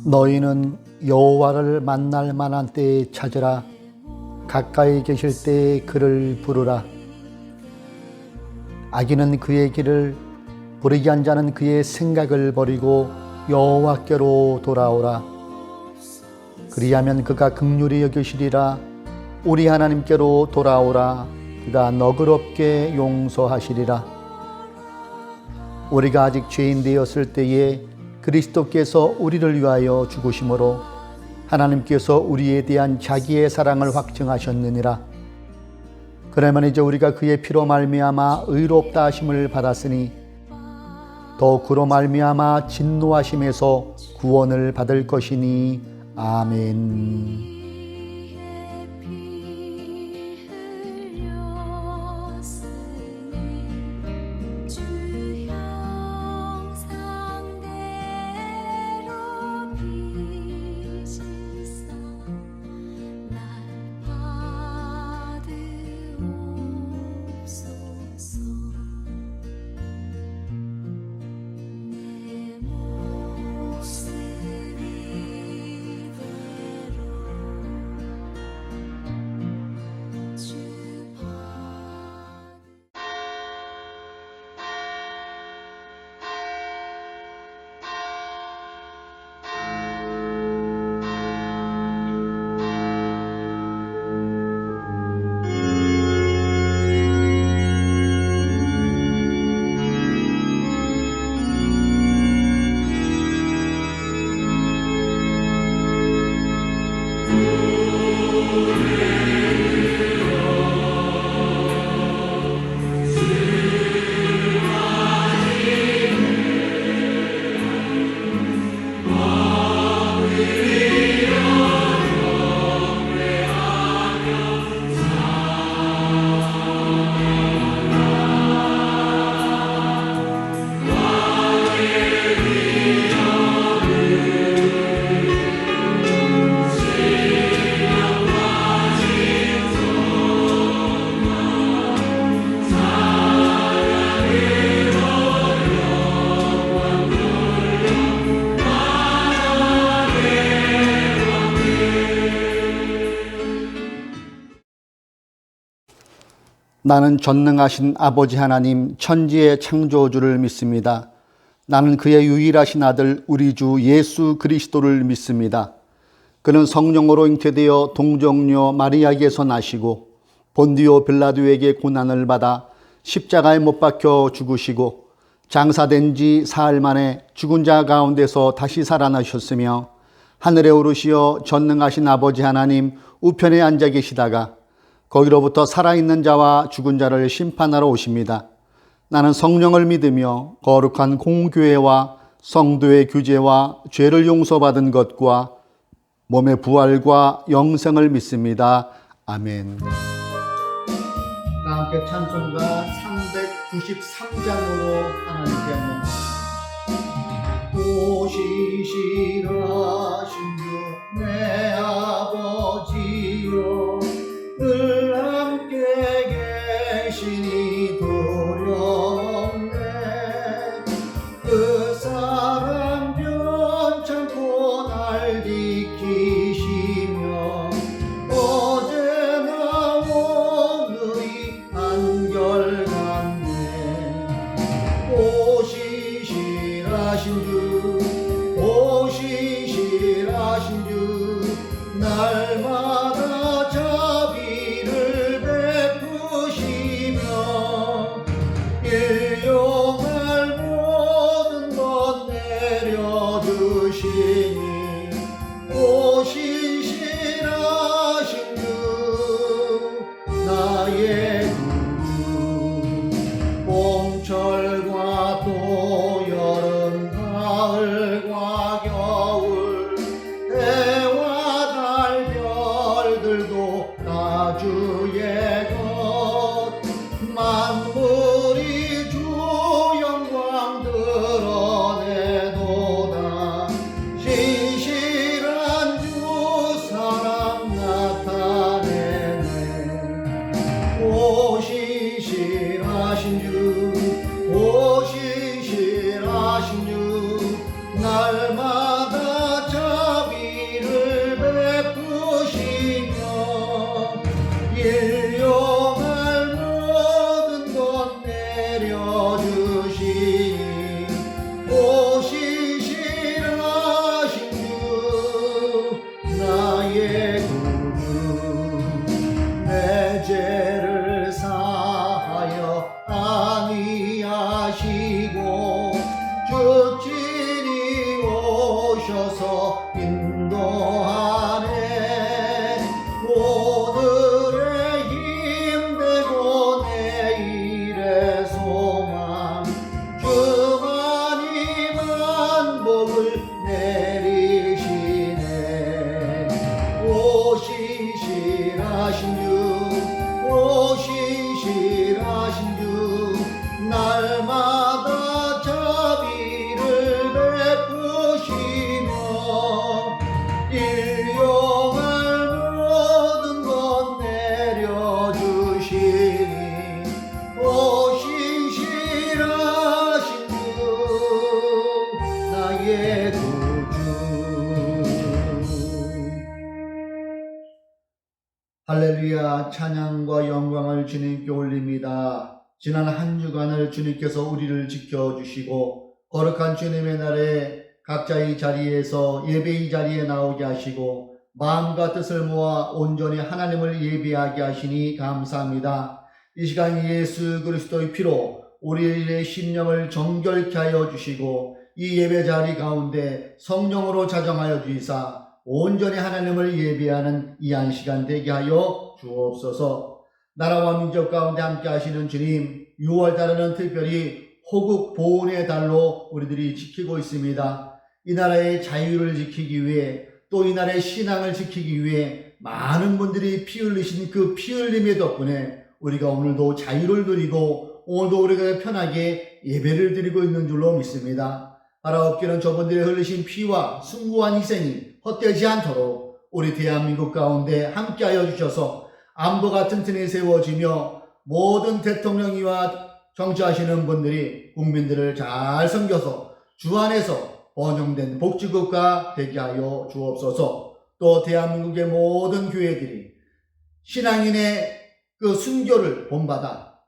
너희는 여호와를 만날 만한 때에 찾으라. 가까이 계실 때에 그를 부르라. 악인은 그의 길을, 불의한 자는 그의 생각을 버리고 여호와께로 돌아오라. 그리하면 그가 긍휼히 여기시리라. 우리 하나님께로 돌아오라. 그가 너그럽게 용서하시리라. 우리가 아직 죄인 되었을 때에 그리스도께서 우리를 위하여 죽으심으로 하나님께서 우리에 대한 자기의 사랑을 확증하셨느니라. 그러면 이제 우리가 그의 피로 말미암아 의롭다 하심을 받았으니 더 그로 말미암아 진노하심에서 구원을 받을 것이니. 아멘. 나는 전능하신 아버지 하나님 천지의 창조주를 믿습니다. 나는 그의 유일하신 아들 우리 주 예수 그리스도를 믿습니다. 그는 성령으로 잉태되어 동정녀 마리아에게서 나시고 본디오 빌라도에게 고난을 받아 십자가에 못 박혀 죽으시고 장사된 지 사흘 만에 죽은 자 가운데서 다시 살아나셨으며 하늘에 오르시어 전능하신 아버지 하나님 우편에 앉아 계시다가 거기로부터 살아있는 자와 죽은 자를 심판하러 오십니다. 나는 성령을 믿으며 거룩한 공교회와 성도의 규제와 죄를 용서받은 것과 몸의 부활과 영생을 믿습니다. 아멘. 함께 찬송가 393장으로 하나님께 오시시라신 주 내 아버지여 늘 함께 계시니 두렵네. 그 사랑 변찮고 날 지키시며 어제나 오늘이 한결같네. 오시시라신 주 오시시라신 주 날마다 자비를 베푸시며 만물이 주 영광 드러내도다. 신실한 주 사랑 나타내네. 오 신실하신 주, 오 신실하신 주, 날마다 자비를 베푸시며 일용할 모든 것 내려주시니 오 신실하신 주 나의 구주. 내 죄를 사하여 안위하시고 주친이 오셔서 인도하네. 오늘의 힘되고 내일의 소망 주만이 만복을 내리시네. 오 신실하신 주, 오 신실하신 주, 날마다 자비를 베푸시며 일용할 모든 것 내려주시니 오 신실하신 주 나의 구주. 할렐루야. 찬양과 영광을 주님께 올립니다. 지난 한 주간을 주님께서 우리를 지켜주시고 거룩한 주님의 날에 각자의 자리에서 예배의 자리에 나오게 하시고 마음과 뜻을 모아 온전히 하나님을 예배하게 하시니 감사합니다. 이 시간 예수 그리스도의 피로 우리의 심령을 정결케 하여 주시고 이 예배 자리 가운데 성령으로 자정하여 주이사 온전히 하나님을 예배하는 이 한 시간 되게 하여 주옵소서. 나라와 민족 가운데 함께 하시는 주님, 6월달에는 특별히 호국 보훈의 달로 우리들이 지키고 있습니다. 이 나라의 자유를 지키기 위해 또 이 나라의 신앙을 지키기 위해 많은 분들이 피 흘리신 그 피 흘림의 덕분에 우리가 오늘도 자유를 누리고 오늘도 우리가 편하게 예배를 드리고 있는 줄로 믿습니다. 바라옵기는 저분들의 흘리신 피와 숭고한 희생이 헛되지 않도록 우리 대한민국 가운데 함께하여 주셔서 암도가 튼튼히 세워지며 모든 대통령이와 정치하시는 분들이 국민들을 잘 섬겨서 주 안에서 번영된 복지국가 되게 하여 주옵소서. 또 대한민국의 모든 교회들이 신앙인의 그 순교를 본받아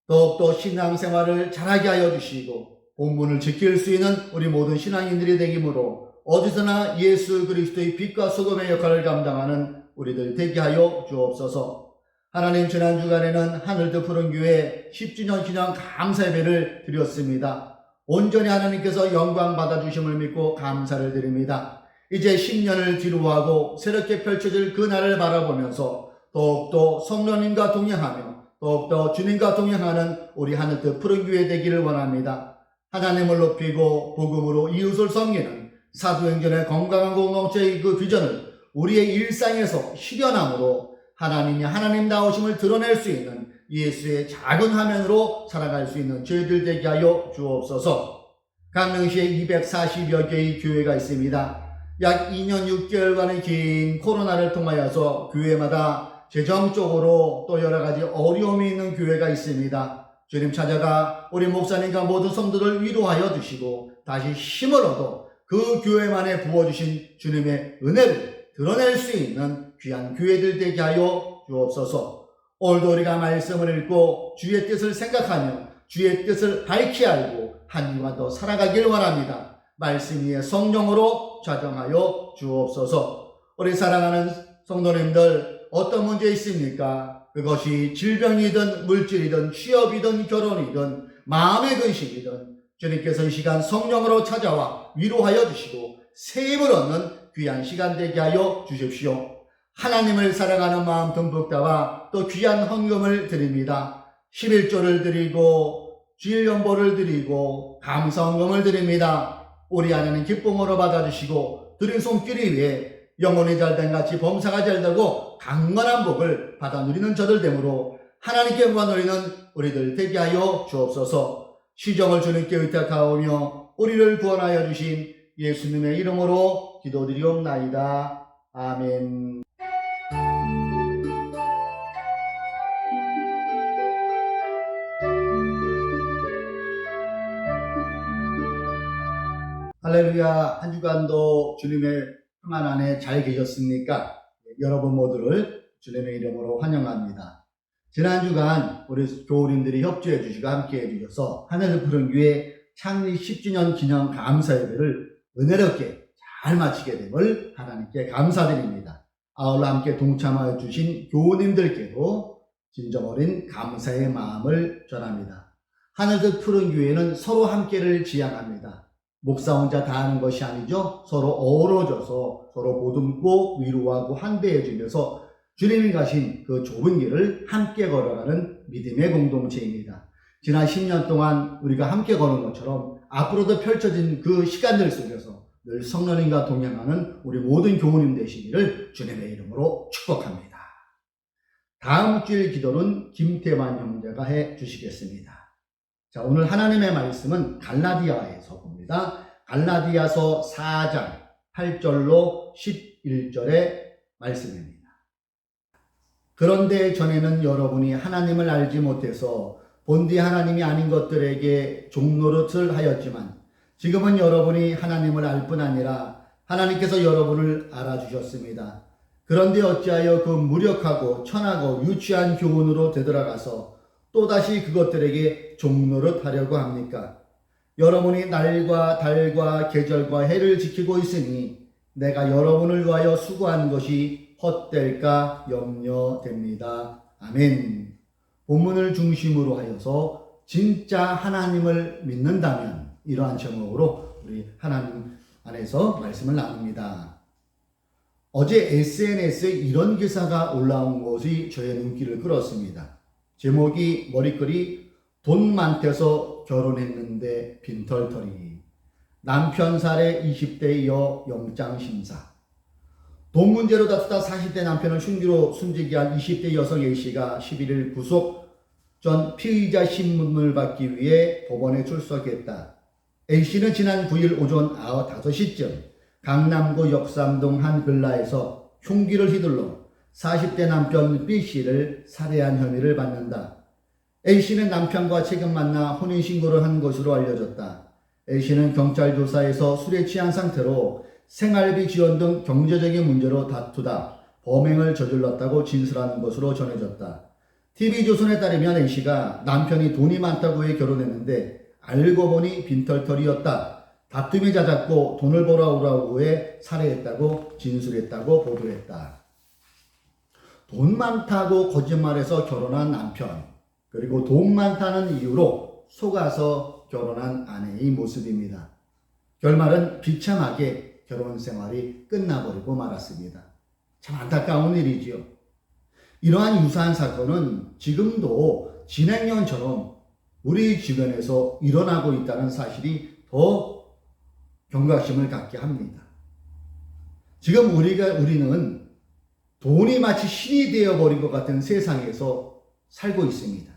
더욱더 신앙생활을 잘하게 하여 주시고 본분을 지킬 수 있는 우리 모든 신앙인들이 되기므로 어디서나 예수 그리스도의 빛과 소금의 역할을 감당하는 우리들 되게 하여 주옵소서. 하나님, 지난 주간에는 하늘도 푸른 교회 10주년 기념 감사 예배를 드렸습니다. 온전히 하나님께서 영광 받아주심을 믿고 감사를 드립니다. 이제 10년을 뒤로하고 새롭게 펼쳐질 그날을 바라보면서 더욱더 성령님과 동행하며 더욱더 주님과 동행하는 우리 하늘도 푸른 교회 되기를 원합니다. 하나님을 높이고 복음으로 이웃을 섬기는 사도행전의 건강한 공동체의 그 비전을 우리의 일상에서 실현함으로 하나님이 하나님다우심을 드러낼 수 있는 예수의 작은 화면으로 살아갈 수 있는 저희들 되게 하여 주옵소서. 강릉시에 240여 개의 교회가 있습니다. 약 2년 6개월간의 긴 코로나를 통하여서 교회마다 재정적으로 또 여러 가지 어려움이 있는 교회가 있습니다. 주님 찾아가 우리 목사님과 모든 성도를 위로하여 주시고 다시 힘을 얻어 그 교회만에 부어주신 주님의 은혜를 드러낼 수 있는 귀한 교회들 되게 하여 주옵소서. 오늘도 우리가 말씀을 읽고 주의 뜻을 생각하며 주의 뜻을 밝히 알고 한 주간 더 살아가길 원합니다. 말씀 위에 성령으로 좌정하여 주옵소서. 우리 사랑하는 성도님들, 어떤 문제 있습니까? 그것이 질병이든 물질이든 취업이든 결혼이든 마음의 근심이든 주님께서 이 시간 성령으로 찾아와 위로하여 주시고 새 힘을 얻는 귀한 시간 되게 하여 주십시오. 하나님을 사랑하는 마음 듬뿍 담아 또 귀한 헌금을 드립니다. 11조를 드리고 주일연보를 드리고 감사헌금을 드립니다. 우리 하나님 기쁨으로 받아주시고 드린 손길이 위해 영혼이 잘된 같이 범사가 잘되고 강건한 복을 받아 누리는 저들 되므로 하나님께 무한 노리는 우리들 되게 하여 주옵소서. 시정을 주님께 의탁하오며 우리를 구원하여 주신 예수님의 이름으로 기도드리옵나이다. 아멘. 할렐루야. 한 주간도 주님의 평안 안에 잘 계셨습니까? 여러분 모두를 주님의 이름으로 환영합니다. 지난 주간 우리 교우님들이 협조해 주시고 함께 해 주셔서 하늘을 푸른 교회 창립 10주년 기념 감사 예배를 은혜롭게 잘 마치게 됨을 하나님께 감사드립니다. 아울러 함께 동참하여 주신 교우님들께도 진정 어린 감사의 마음을 전합니다. 하늘을 푸른 교회는 서로 함께를 지향합니다. 목사 혼자 다 하는 것이 아니죠. 서로 어우러져서 서로 보듬고 위로하고 환대해 주면서 주님이 가신 그 좁은 길을 함께 걸어가는 믿음의 공동체입니다. 지난 10년 동안 우리가 함께 걸은 것처럼 앞으로도 펼쳐진 그 시간들 속에서 늘 성령님과 동행하는 우리 모든 교우님 되시기를 주님의 이름으로 축복합니다. 다음 주일 기도는 김태환 형제가 해 주시겠습니다. 자, 오늘 하나님의 말씀은 갈라디아에서 봅니다. 갈라디아서 4장 8절로 11절의 말씀입니다. 그런데 전에는 여러분이 하나님을 알지 못해서 본디 하나님이 아닌 것들에게 종노릇을 하였지만 지금은 여러분이 하나님을 알 뿐 아니라 하나님께서 여러분을 알아주셨습니다. 그런데 어찌하여 그 무력하고 천하고 유치한 교훈으로 되돌아가서 또다시 그것들에게 종노릇하려고 합니까? 여러분이 날과 달과 계절과 해를 지키고 있으니 내가 여러분을 위하여 수고한 것이 헛될까 염려됩니다. 아멘. 본문을 중심으로 하여서 진짜 하나님을 믿는다면 이러한 제목으로 우리 하나님 안에서 말씀을 나눕니다. 어제 SNS에 이런 기사가 올라온 것이 저의 눈길을 끌었습니다. 제목이 머리글이 돈 많대서 결혼했는데 빈털터리. 남편 살해 20대 여 영장심사. 돈 문제로 다투다 40대 남편을 흉기로 숨지게 한 20대 여성 A씨가 11일 구속 전 피의자 신문을 받기 위해 법원에 출석했다. A씨는 지난 9일 오전 5시쯤 강남구 역삼동 한 빌라에서 흉기를 휘둘러 40대 남편 B씨를 살해한 혐의를 받는다. A씨는 남편과 최근 만나 혼인신고를 한 것으로 알려졌다. A씨는 경찰 조사에서 술에 취한 상태로 생활비 지원 등 경제적인 문제로 다투다 범행을 저질렀다고 진술하는 것으로 전해졌다. TV조선에 따르면 A씨가 남편이 돈이 많다고 해 결혼했는데 알고 보니 빈털터리였다. 다툼이 잦았고 돈을 벌어오라고 해 살해했다고 진술했다고 보도했다. 돈 많다고 거짓말해서 결혼한 남편, 그리고 돈 많다는 이유로 속아서 결혼한 아내의 모습입니다. 결말은 비참하게 결혼 생활이 끝나버리고 말았습니다. 참 안타까운 일이지요. 이러한 유사한 사건은 지금도 진행형처럼 우리 주변에서 일어나고 있다는 사실이 더 경각심을 갖게 합니다. 지금 우리는 돈이 마치 신이 되어버린 것 같은 세상에서 살고 있습니다.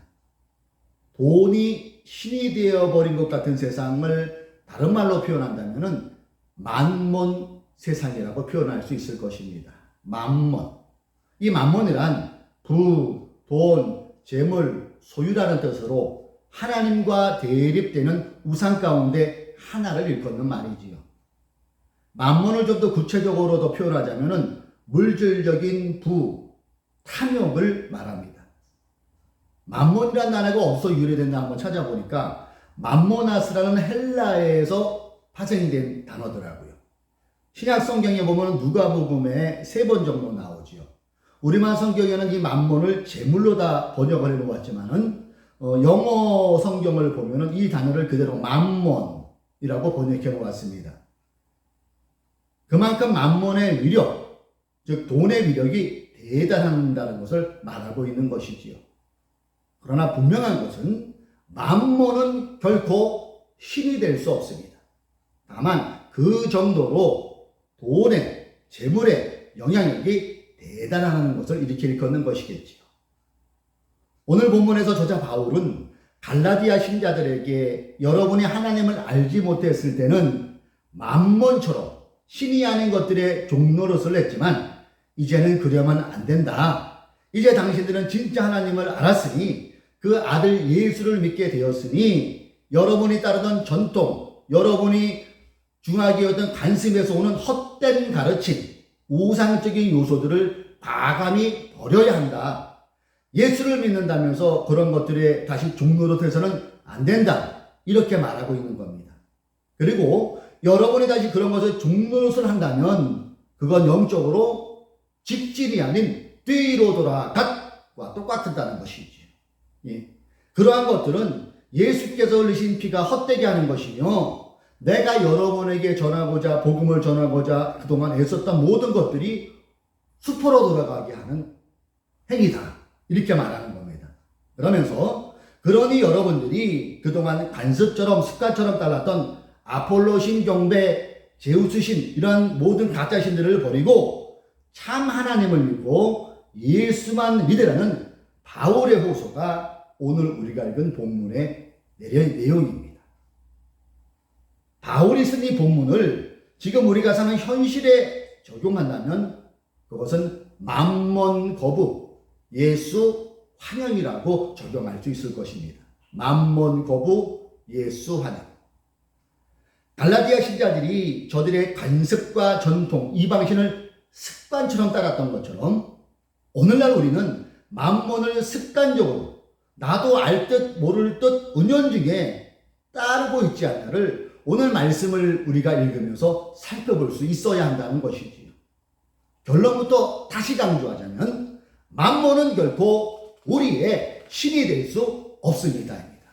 돈이 신이 되어버린 것 같은 세상을 다른 말로 표현한다면 만몬 세상이라고 표현할 수 있을 것입니다. 만몬. 이 만몬이란 부, 돈, 재물, 소유라는 뜻으로 하나님과 대립되는 우상 가운데 하나를 일컫는 말이지요. 만몬을 좀 더 구체적으로 더 표현하자면 물질적인 부, 탐욕을 말합니다. 만몬이라는 단어가 어디서 유래됐나 한번 찾아보니까 만모나스라는 헬라에서 파생된 단어더라고요. 신약 성경에 보면 누가복음에 3번 정도 나오지요. 우리말 성경에는 이 만몬을 재물로 다 번역을 해놓았지만은 영어 성경을 보면은 이 단어를 그대로 만몬이라고 번역해 놓았습니다. 그만큼 만몬의 위력, 즉 돈의 위력이 대단하다는 것을 말하고 있는 것이지요. 그러나 분명한 것은 만몬은 결코 신이 될 수 없습니다. 다만 그 정도로 돈의, 재물의 영향력이 대단하다는 것을 이렇게 일컫는 것이겠지요. 오늘 본문에서 저자 바울은 갈라디아 신자들에게 여러분이 하나님을 알지 못했을 때는 만몬처럼 신이 아닌 것들의 종노릇을 했지만 이제는 그러면 안 된다. 이제 당신들은 진짜 하나님을 알았으니 그 아들 예수를 믿게 되었으니 여러분이 따르던 전통, 여러분이 중하게 여던 관습에서 오는 헛된 가르침, 우상적인 요소들을 과감히 버려야 한다. 예수를 믿는다면서 그런 것들에 다시 종노릇해서는 안 된다. 이렇게 말하고 있는 겁니다. 그리고 여러분이 다시 그런 것을 종노릇을 한다면 그건 영적으로 직질이 아닌 뒤로 돌아갔과 똑같다는 것이지. 예. 그러한 것들은 예수께서 흘리신 피가 헛되게 하는 것이며 내가 여러분에게 전하고자 복음을 전하고자 그동안 애썼던 모든 것들이 수포로 돌아가게 하는 행위다. 이렇게 말하는 겁니다. 그러면서 그러니 여러분들이 그동안 관습처럼 습관처럼 따랐던 아폴로 신 경배, 제우스 신 이런 모든 가짜 신들을 버리고 참 하나님을 믿고 예수만 믿으라는 바울의 호소가 오늘 우리가 읽은 본문의 내용입니다. 바울이 쓴 이 본문을 지금 우리가 사는 현실에 적용한다면 그것은 만몬 거부, 예수 환영이라고 적용할 수 있을 것입니다. 만몬 거부, 예수 환영. 갈라디아 신자들이 저들의 관습과 전통, 이방신을 습관처럼 따랐던 것처럼 오늘날 우리는 만몬을 습관적으로 나도 알 듯 모를 듯 은연중에 따르고 있지 않나를 오늘 말씀을 우리가 읽으면서 살펴볼 수 있어야 한다는 것이지요. 결론부터 다시 강조하자면 만몬은 결코 우리의 신이 될 수 없습니다입니다.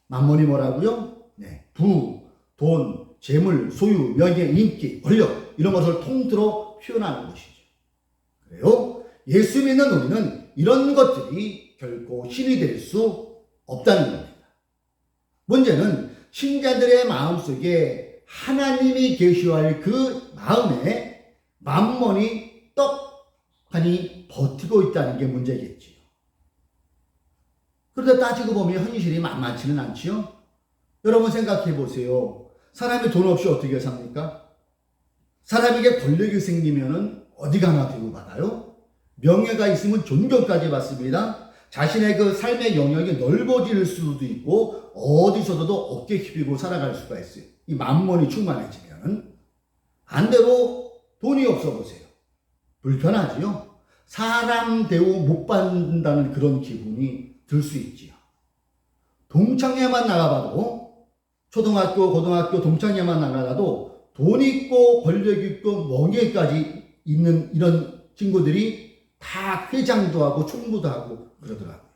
만몬이 뭐라고요? 네, 부, 돈, 재물, 소유, 명예, 인기, 권력 이런 것을 통틀어 표현하는 것이죠. 그래요? 예수 믿는 우리는 이런 것들이 결코 신이 될 수 없다는 겁니다. 문제는 신자들의 마음속에 하나님이 계시할 그 마음에 만몬이 떡하니 버티고 있다는 게 문제겠지요. 그런데 따지고 보면 현실이 만만치는 않지요. 여러분 생각해 보세요. 사람이 돈 없이 어떻게 삽니까? 사람에게 권력이 생기면은 어디 가나 대우받아요? 명예가 있으면 존경까지 받습니다. 자신의 그 삶의 영역이 넓어질 수도 있고 어디서도 어깨 휘비고 살아갈 수가 있어요. 이 만몬이 충만해지면. 반대로 돈이 없어 보세요. 불편하지요. 사람 대우 못 받는다는 그런 기분이 들 수 있지요. 동창회만 나가봐도 초등학교, 고등학교 동창회만 나가도 돈 있고 권력 있고 명예까지 있는 이런 친구들이 다 회장도 하고 총무도 하고 그러더라고요.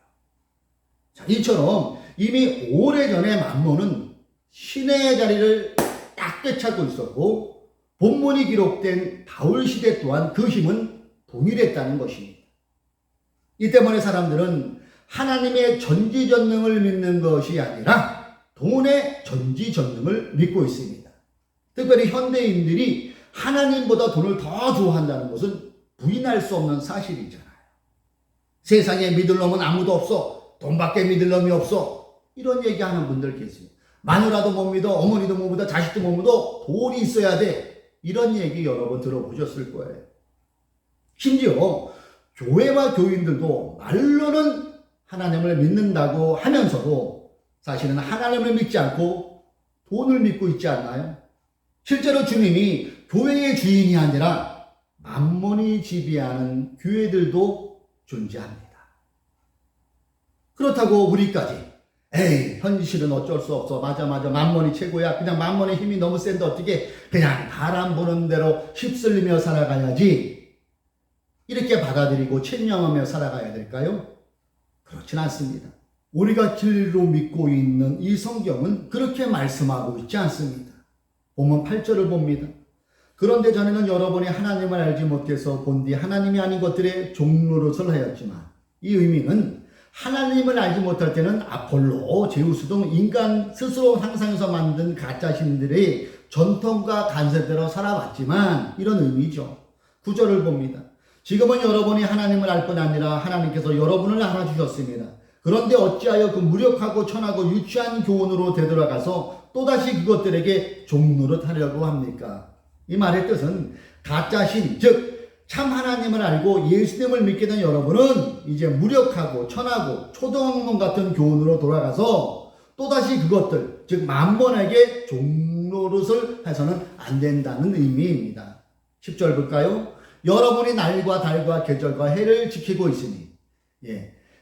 자, 이처럼 이미 오래전에 만몬은 신의 자리를 딱 꿰차고 있었고 본문이 기록된 바울 시대 또한 그 힘은 동일했다는 것입니다. 이 때문에 사람들은 하나님의 전지전능을 믿는 것이 아니라 돈의 전지전능을 믿고 있습니다. 특별히 현대인들이 하나님보다 돈을 더 좋아한다는 것은 부인할 수 없는 사실이잖아요. 세상에 믿을 놈은 아무도 없어. 돈밖에 믿을 놈이 없어. 이런 얘기하는 분들 계세요. 마누라도 못 믿어, 어머니도 못 믿어, 자식도 못 믿어, 돈이 있어야 돼. 이런 얘기 여러 번 들어보셨을 거예요. 심지어 교회와 교인들도 말로는 하나님을 믿는다고 하면서도 사실은 하나님을 믿지 않고 돈을 믿고 있지 않나요? 실제로 주님이 교회의 주인이 아니라 만몬이 지배하는 교회들도 존재합니다. 그렇다고 우리까지 에이 현실은 어쩔 수 없어. 맞아 만몬이 최고야. 그냥 만몬의 힘이 너무 센데 어떻게 그냥 바람 부는 대로 휩쓸리며 살아가야지 이렇게 받아들이고 체념하며 살아가야 될까요? 그렇진 않습니다. 우리가 진리로 믿고 있는 이 성경은 그렇게 말씀하고 있지 않습니다. 본문 8절을 봅니다. 그런데 전에는 여러분이 하나님을 알지 못해서 본디 하나님이 아닌 것들의 종노릇을 하였지만 이 의미는 하나님을 알지 못할 때는 아폴로, 제우스 등 인간 스스로 상상해서 만든 가짜 신들의 전통과 간섭대로 살아왔지만 이런 의미죠. 9절을 봅니다. 지금은 여러분이 하나님을 알 뿐 아니라 하나님께서 여러분을 알아주셨습니다. 그런데 어찌하여 그 무력하고 천하고 유치한 교훈으로 되돌아가서 또다시 그것들에게 종노릇 하려고 합니까? 이 말의 뜻은 가짜신, 즉 참 하나님을 알고 예수님을 믿게 된 여러분은 이제 무력하고 천하고 초등학문 같은 교훈으로 돌아가서 또다시 그것들, 즉 만몬에게 종노릇을 해서는 안 된다는 의미입니다. 10절 볼까요? 여러분이 날과 달과 계절과 해를 지키고 있으니,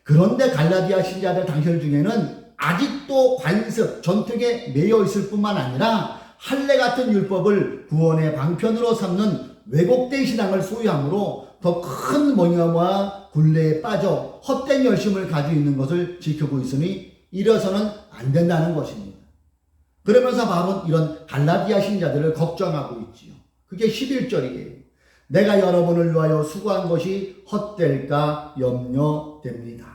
그런데 갈라디아 신자들 당신 중에는 아직도 관습, 전통에 매여 있을 뿐만 아니라 할례 같은 율법을 구원의 방편으로 삼는 왜곡된 신앙을 소유함으로 더 큰 멍염과 굴레에 빠져 헛된 열심을 가지고 있는 것을 지키고 있으니 이래서는 안 된다는 것입니다. 그러면서 바로 이런 갈라디아 신자들을 걱정하고 있지요. 그게 11절이에요. 내가 여러분을 위하여 수고한 것이 헛될까 염려됩니다.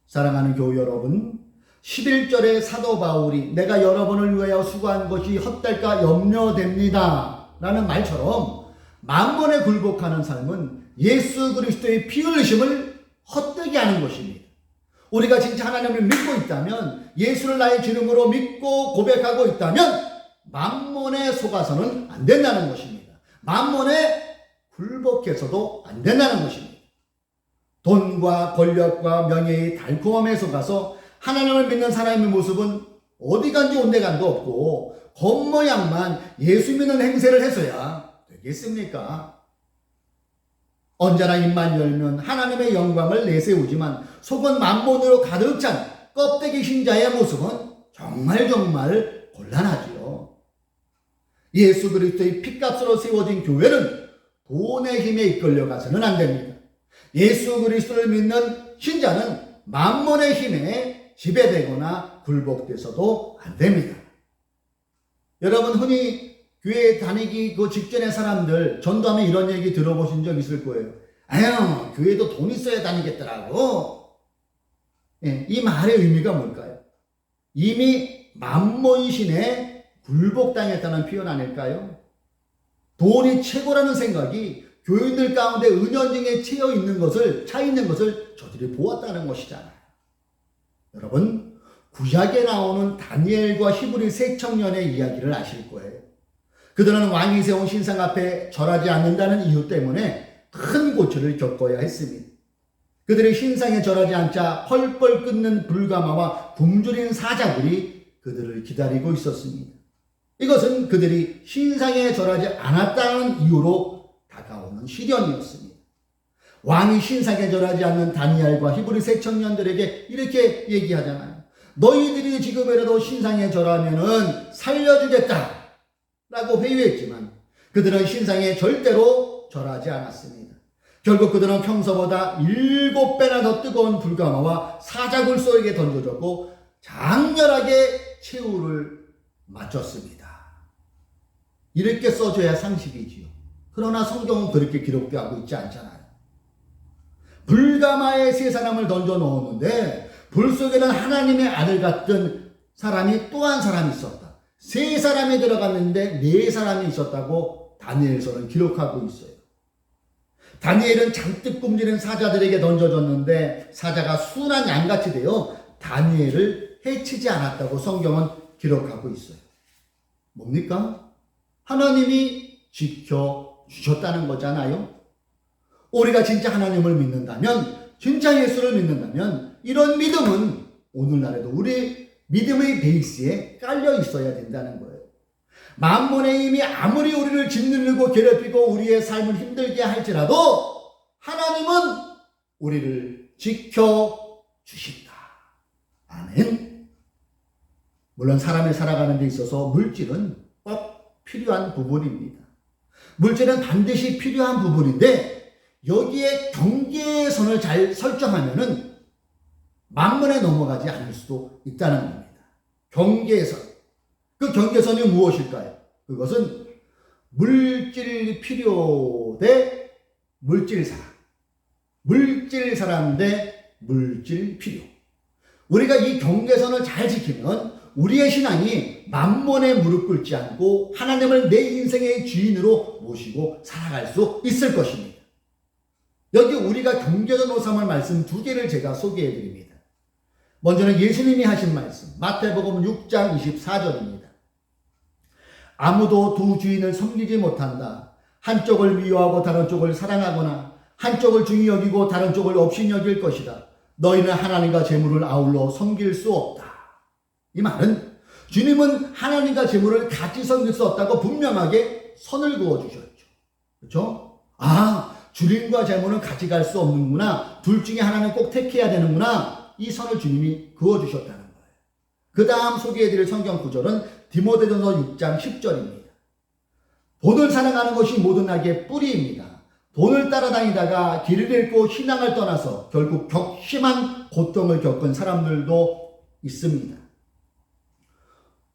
사랑하는 교우 여러분, 11절에 사도 바울이 내가 여러분을 위하여 수고한 것이 헛될까 염려됩니다 라는 말처럼 만몬에 굴복하는 삶은 예수 그리스도의 피 흘리심을 헛되게 하는 것입니다. 우리가 진짜 하나님을 믿고 있다면, 예수를 나의 주님으로 믿고 고백하고 있다면 만몬에 속아서는 안 된다는 것입니다. 만몬에 굴복해서도 안 된다는 것입니다. 돈과 권력과 명예의 달콤함에 속아서 하나님을 믿는 사람의 모습은 어디 간지 온데간도 없고 겉모양만 예수 믿는 행세를 해서야 되겠습니까? 언제나 입만 열면 하나님의 영광을 내세우지만 속은 만몬으로 가득 찬 껍데기 신자의 모습은 정말 곤란하지요. 예수 그리스도의 피값으로 세워진 교회는 돈의 힘에 이끌려 가서는 안 됩니다. 예수 그리스도를 믿는 신자는 만몬의 힘에 지배되거나 굴복돼서도 안 됩니다. 여러분 흔히 교회 다니기 그 직전의 사람들 전도하면 이런 얘기 들어보신 적 있을 거예요. 아유, 교회도 돈 있어야 다니겠더라고. 이 말의 의미가 뭘까요? 이미 만몬신에 굴복당했다는 표현 아닐까요? 돈이 최고라는 생각이 교인들 가운데 은연중에 차 있는 것을 저들이 보았다는 것이잖아요. 여러분, 구약에 나오는 다니엘과 히브리 세 청년의 이야기를 아실 거예요. 그들은 왕이 세운 신상 앞에 절하지 않는다는 이유 때문에 큰 고초를 겪어야 했습니다. 그들이 신상에 절하지 않자 펄펄 끓는 불가마와 굶주린 사자들이 그들을 기다리고 있었습니다. 이것은 그들이 신상에 절하지 않았다는 이유로 다가오는 시련이었습니다. 왕이 신상에 절하지 않는 다니엘과 히브리 세 청년들에게 이렇게 얘기하잖아요. 너희들이 지금이라도 신상에 절하면은 살려주겠다 라고 회유했지만 그들은 신상에 절대로 절하지 않았습니다. 결국 그들은 평소보다 7배나 더 뜨거운 불가마와 사자굴소에게 던져졌고 장렬하게 최후를 맞췄습니다. 이렇게 써줘야 상식이지요. 그러나 성경은 그렇게 기록되고 있지 않잖아요. 불가마에 세 사람을 던져 넣었는데 불 속에는 하나님의 아들 같은 사람이 또 한 사람이 있었다. 세 사람이 들어갔는데 네 사람이 있었다고 다니엘서는 기록하고 있어요. 다니엘은 잔뜩 굶주린 사자들에게 던져졌는데 사자가 순한 양같이 되어 다니엘을 해치지 않았다고 성경은 기록하고 있어요. 뭡니까? 하나님이 지켜주셨다는 거잖아요. 우리가 진짜 하나님을 믿는다면, 진짜 예수를 믿는다면 이런 믿음은 오늘날에도 우리 믿음의 베이스에 깔려 있어야 된다는 거예요. 만몬의 힘이 아무리 우리를 짓누르고 괴롭히고 우리의 삶을 힘들게 할지라도 하나님은 우리를 지켜주신다. 아멘. 물론 사람이 살아가는 데 있어서 물질은 꼭 필요한 부분입니다. 물질은 반드시 필요한 부분인데 여기에 경계의 선을 잘 설정하면은 만몬에 넘어가지 않을 수도 있다는 겁니다. 경계의 선. 그 경계선이 무엇일까요? 그것은 물질 필요 대 물질 사랑. 물질 사랑 대 물질 필요. 우리가 이 경계선을 잘 지키면 우리의 신앙이 만몬에 무릎 꿇지 않고 하나님을 내 인생의 주인으로 모시고 살아갈 수 있을 것입니다. 여기 우리가 경계로 삼을 말씀 두 개를 제가 소개해 드립니다. 먼저는 예수님이 하신 말씀, 마태복음 6장 24절입니다. 아무도 두 주인을 섬기지 못한다. 한쪽을 미워하고 다른 쪽을 사랑하거나 한쪽을 중히 여기고 다른 쪽을 없이 여길 것이다. 너희는 하나님과 재물을 아울러 섬길 수 없다. 이 말은 주님은 하나님과 재물을 같이 섬길 수 없다고 분명하게 선을 그어주셨죠. 그렇죠? 주님과 재물은 같이 갈 수 없는구나. 둘 중에 하나는 꼭 택해야 되는구나. 이 선을 주님이 그어주셨다는 거예요. 그 다음 소개해드릴 성경 구절은 디모데전서 6장 10절입니다. 돈을 사랑하는 것이 모든 악의 뿌리입니다. 돈을 따라다니다가 길을 잃고 신앙을 떠나서 결국 격심한 고통을 겪은 사람들도 있습니다.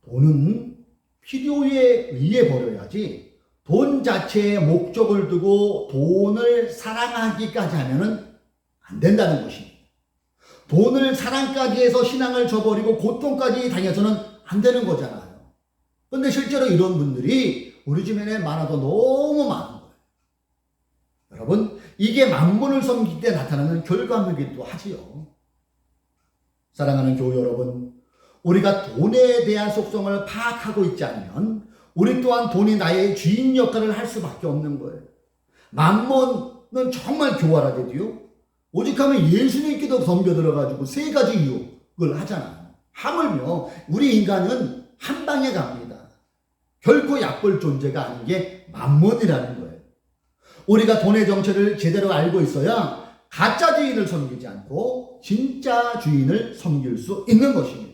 돈은 필요에 의해 버려야지 돈 자체에 목적을 두고 돈을 사랑하기까지 하면은 안 된다는 것입니다. 돈을 사랑까지 해서 신앙을 저버리고 고통까지 당해서는 안 되는 거잖아요. 근데 실제로 이런 분들이 우리 주변에 많아도 너무 많은 거예요. 여러분, 이게 만본을 섬길 때 나타나는 결과물이기도 하지요. 사랑하는 교우 여러분, 우리가 돈에 대한 속성을 파악하고 있지 않으면 우리 또한 돈이 나의 주인 역할을 할 수밖에 없는 거예요. 만본은 정말 교활하게도요. 오직하면 예수님께도 덤벼들어가지고 세 가지 유혹을 하잖아요. 하물며 우리 인간은 한 방에 갑니다. 결코 약볼 존재가 아닌 게 만본이라는 거예요. 우리가 돈의 정체를 제대로 알고 있어야 가짜 주인을 섬기지 않고 진짜 주인을 섬길 수 있는 것입니다.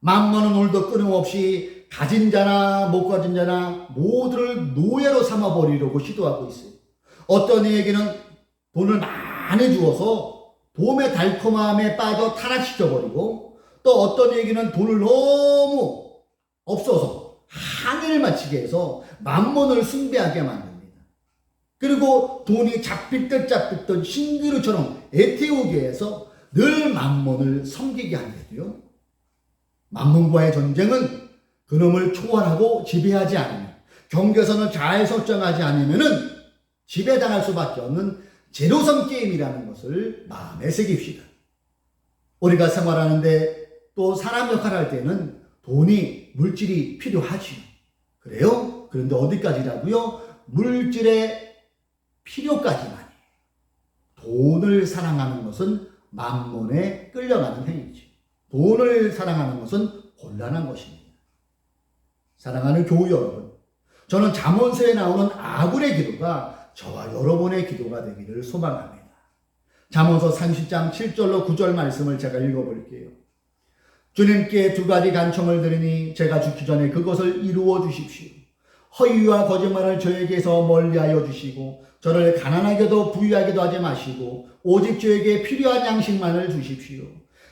만mon은 오늘도 끊임없이 가진 자나 못 가진 자나 모두를 노예로 삼아버리려고 시도하고 있어요. 어떤 이에게는 돈을 많이 주어서 봄의 달콤함에 빠져 타락시켜버리고, 또 어떤 이에게는 돈을 너무 없어서 한일 마치게 해서 만몬을 숭배하게 만듭니다. 그리고 돈이 잡힐 듯 신기루처럼 애태우게 해서 늘 만몬을 섬기게 하는데요. 만몬과의 전쟁은 그놈을 초월하고 지배하지 않으면, 경계선을 잘 설정하지 않으면 지배당할 수밖에 없는 제로섬 게임이라는 것을 마음에 새깁시다. 우리가 생활하는데 또 사람 역할을 할 때는 돈이, 물질이 필요하지요. 그래요? 그런데 어디까지라고요? 물질의 필요까지만이에요. 돈을 사랑하는 것은 만몬에 끌려가는 행위죠. 돈을 사랑하는 것은 곤란한 것입니다. 사랑하는 교우 여러분, 저는 잠언서에 나오는 아굴의 기도가 저와 여러분의 기도가 되기를 소망합니다. 잠언서 30장 7절로 9절 말씀을 제가 읽어볼게요. 주님께 두 가지 간청을 드리니 제가 죽기 전에 그것을 이루어 주십시오. 허위와 거짓말을 저에게서 멀리하여 주시고 저를 가난하게도 부유하게도 하지 마시고 오직 저에게 필요한 양식만을 주십시오.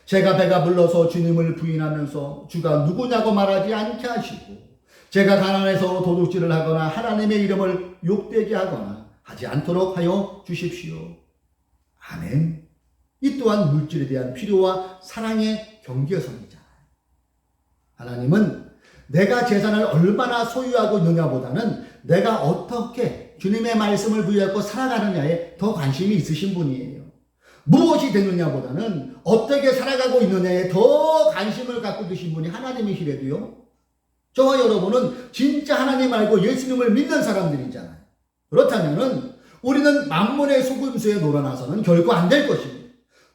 제가 배가 불러서 주님을 부인하면서 주가 누구냐고 말하지 않게 하시고 제가 가난해서 도둑질을 하거나 하나님의 이름을 욕되게 하거나 하지 않도록 하여 주십시오. 아멘. 이 또한 물질에 대한 필요와 사랑의 경계선이잖아요. 하나님은 내가 재산을 얼마나 소유하고 있느냐보다는 내가 어떻게 주님의 말씀을 부여하고 살아가느냐에 더 관심이 있으신 분이에요. 무엇이 되느냐보다는 어떻게 살아가고 있느냐에 더 관심을 갖고 계신 분이 하나님이시래도요. 저와 여러분은 진짜 하나님 알고 예수님을 믿는 사람들이잖아요. 그렇다면 우리는 만몬의 속임수에 놀아나서는 결코 안 될 것입니다.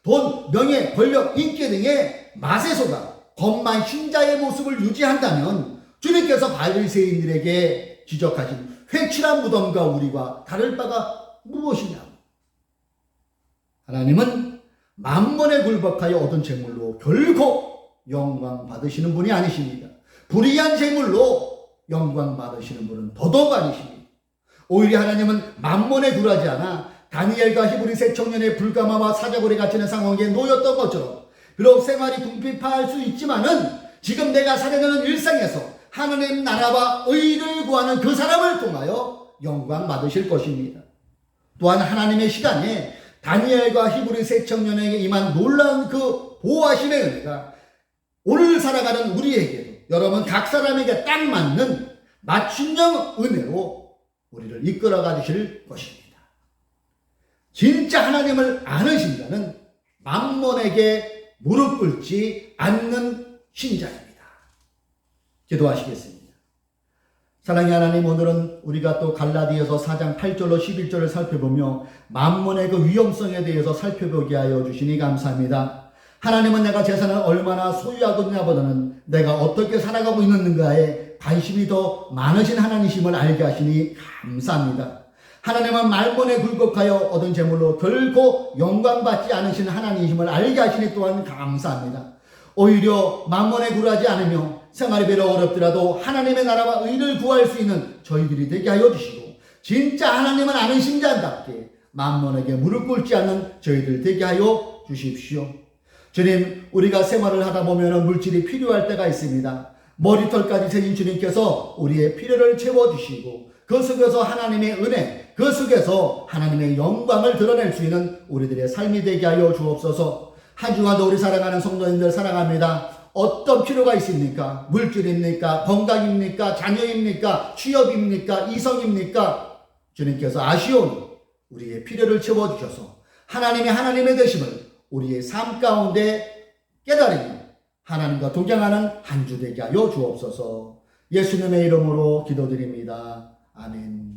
돈, 명예, 권력, 인기 등의 맛에 속아 겁만 신자의 모습을 유지한다면 주님께서 바리새인들에게 지적하신 회칠한 무덤과 우리와 다를 바가 무엇이냐? 하나님은 만몬에 굴복하여 얻은 재물로 결코 영광 받으시는 분이 아니십니다. 불의한 재물로 영광 받으시는 분은 더더욱 아니십니다. 오히려 하나님은 만몬에 굴하지 않아 다니엘과 히브리 세 청년의 불가마와 사자굴에 갇히는 상황에 놓였던 것처럼 비록 생활이 궁핍할 수 있지만은 지금 내가 살아가는 일상에서 하나님 나라와 의를 구하는 그 사람을 통하여 영광 받으실 것입니다. 또한 하나님의 시간에 다니엘과 히브리 세 청년에게 임한 놀라운 그 보호하심의 은혜가 오늘 살아가는 우리에게도 여러분 각 사람에게 딱 맞는 맞춤형 은혜로 우리를 이끌어가 주실 것입니다. 진짜 하나님을 아는 신자는 만몬에게 무릎 꿇지 않는 신자입니다. 기도하시겠습니다. 사랑의 하나님, 오늘은 우리가 또 갈라디아서 4장 8절로 11절을 살펴보며 만몬의 그 위험성에 대해서 살펴보게 하여 주시니 감사합니다. 하나님은 내가 재산을 얼마나 소유하고 있냐보다는 내가 어떻게 살아가고 있는가에 관심이 더 많으신 하나님이심을 알게 하시니 감사합니다. 하나님은 만몬에 굴복하여 얻은 재물로 결코 영광받지 않으신 하나님이심을 알게 하시니 또한 감사합니다. 오히려 만몬에 굴하지 않으며 생활이 비록 어렵더라도 하나님의 나라와 의를 구할 수 있는 저희들이 되게 하여 주시고, 진짜 하나님을 아는 신자답게 만몬에게 무릎 꿇지 않는 저희들 되게 하여 주십시오. 주님, 우리가 생활을 하다 보면 물질이 필요할 때가 있습니다. 머리털까지 세신 주님께서 우리의 필요를 채워주시고, 그 속에서 하나님의 은혜, 그 속에서 하나님의 영광을 드러낼 수 있는 우리들의 삶이 되게 하여 주옵소서. 한 주간도 우리 사랑하는 성도님들 사랑합니다. 어떤 필요가 있습니까? 물질입니까? 건강입니까? 자녀입니까? 취업입니까? 이성입니까? 주님께서 아시오니 우리의 필요를 채워주셔서 하나님의 되심을 우리의 삶 가운데 깨달으며 하나님과 동행하는 한 주 되게 하여 주옵소서. 예수님의 이름으로 기도드립니다. 아멘.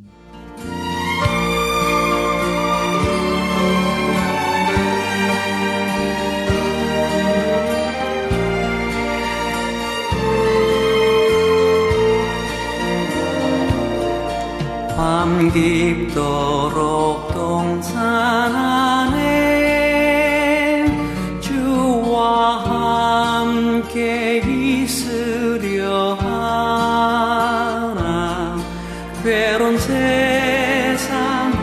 밤 깊도록 동산 안에 주와 함께 있으려 하나, 괴로운 세상에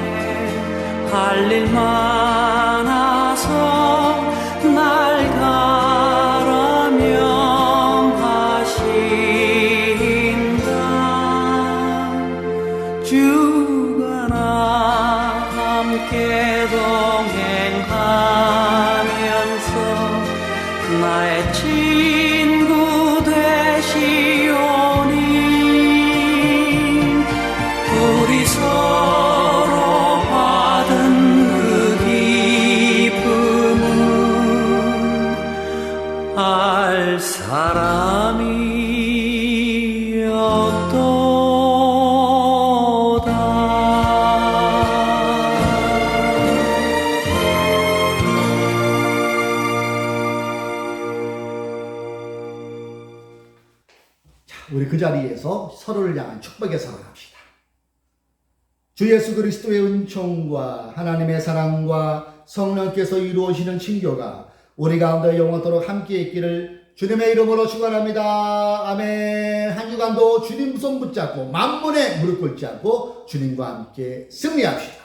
할 일 많아서 날 가라 명하신다. 주가 나 함께 동행하면서 나의 친구 되시오니 우리 서로 받은 그 기쁨은 알 사람이 없도다. 우리 그 자리에서 서로를 향한 축복의 선을 합시다. 주 예수 그리스도의 은총과 하나님의 사랑과 성령께서 이루어지는 친교가 우리 가운데 영원토록 함께 있기를 주님의 이름으로 축원합니다. 아멘. 한 주간도 주님 손 붙잡고 만몬에 무릎 꿇지 않고 주님과 함께 승리합시다.